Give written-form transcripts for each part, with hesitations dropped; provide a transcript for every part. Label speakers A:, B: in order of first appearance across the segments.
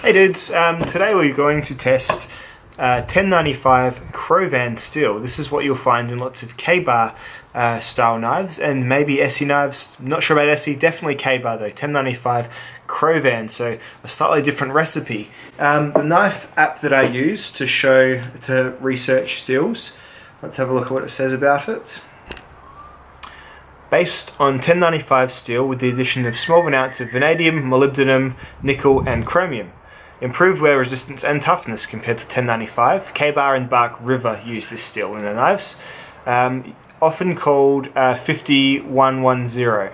A: Hey dudes, today we're going to test 1095 Krovan steel. This is what you'll find in lots of K-bar style knives and maybe SE knives. Not sure about SE, definitely K-bar though. 1095 Krovan, so a slightly different recipe. The knife app that I use to research steels, let's have a look at what it says about it. Based on 1095 steel with the addition of small amounts of vanadium, molybdenum, nickel and chromium. Improved wear resistance and toughness compared to 1095. K-bar and Bark River use this steel in their knives. Often called 50110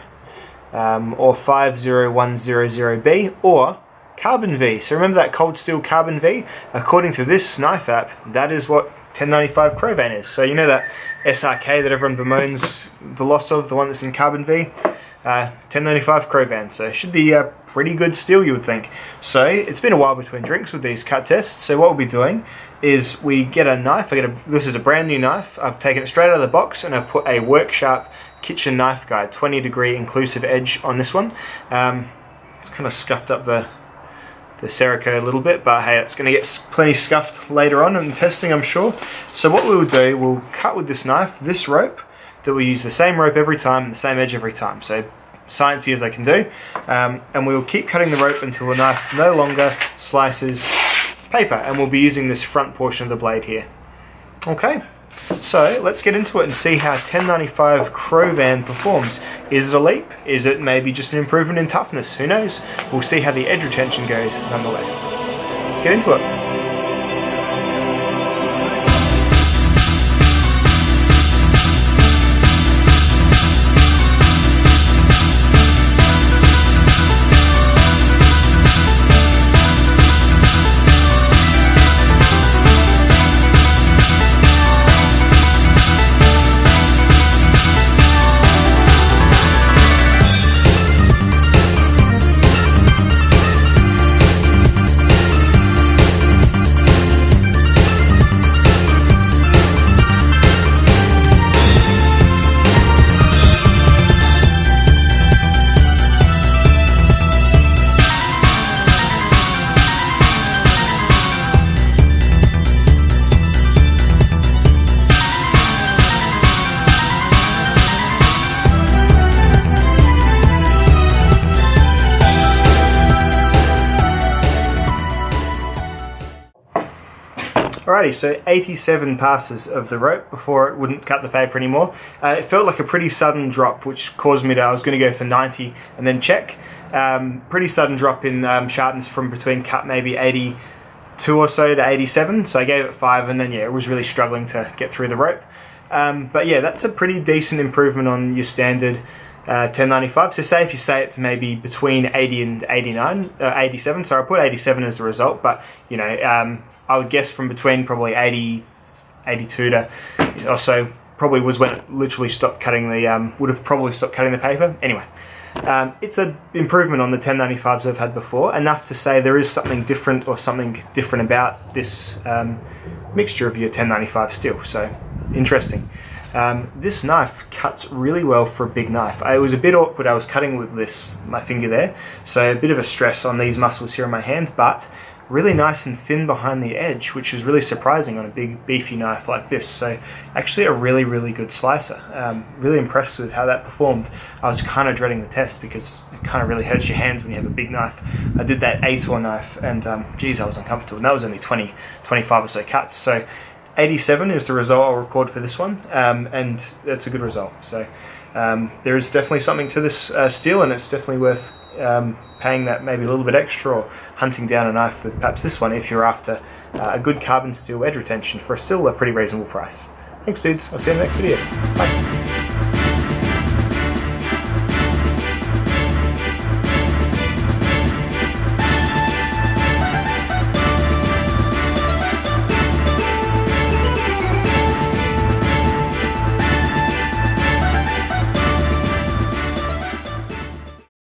A: or 50100B or Carbon V. So remember that cold steel Carbon V? According to this knife app, that is what 1095 Krovan is. So you know that SRK that everyone bemoans the loss of, the one that's in Carbon V? 1095 Krovan. So it should be a pretty good steel, you would think. So it's been a while between drinks with these cut tests. So what we'll be doing is we get a knife. This is a brand new knife. I've taken it straight out of the box and I've put a Worksharp kitchen knife guide, 20-degree inclusive edge on this one. It's kind of scuffed up the Cerakote a little bit, but hey, it's going to get plenty scuffed later on in testing, I'm sure. So what we'll do, we'll cut with this knife, this rope, that we use the same rope every time, the same edge every time. So sciencey as I can do. And we'll keep cutting the rope until the knife no longer slices paper, and we'll be using this front portion of the blade here. Okay, so let's get into it and see how 1095 Krovan performs. Is it a leap? Is it maybe just an improvement in toughness? Who knows? We'll see how the edge retention goes nonetheless. Let's get into it. Alrighty, so 87 passes of the rope before it wouldn't cut the paper anymore. It felt like a pretty sudden drop, which caused me to, I was going to go for 90 and then check. Pretty sudden drop in sharpness from between cut maybe 82 or so to 87, so I gave it 5 and then yeah, it was really struggling to get through the rope. But yeah, that's a pretty decent improvement on your standard 1095. So say if you say it's maybe between 80 and 87, so I put 87 as the result, but you know, I would guess from between probably 80, 82 to or so probably was when it literally stopped cutting the, would have probably stopped cutting the paper. Anyway, it's an improvement on the 1095s I've had before, enough to say there is something different about this mixture of your 1095 steel, so interesting. This knife cuts really well for a big knife. It was a bit awkward, I was cutting with my finger there, so a bit of a stress on these muscles here on my hand, but really nice and thin behind the edge, which is really surprising on a big beefy knife like this. So actually a really, really good slicer. Really impressed with how that performed. I was kind of dreading the test because it kind of really hurts your hands when you have a big knife. I did that ATOR knife and geez, I was uncomfortable. And that was only 20, 25 or so cuts. So 87 is the result I'll record for this one, and that's a good result. So there is definitely something to this steel, and it's definitely worth paying that maybe a little bit extra or hunting down a knife with perhaps this one if you're after a good carbon steel edge retention for still a pretty reasonable price. Thanks dudes, I'll see you in the next video. Bye.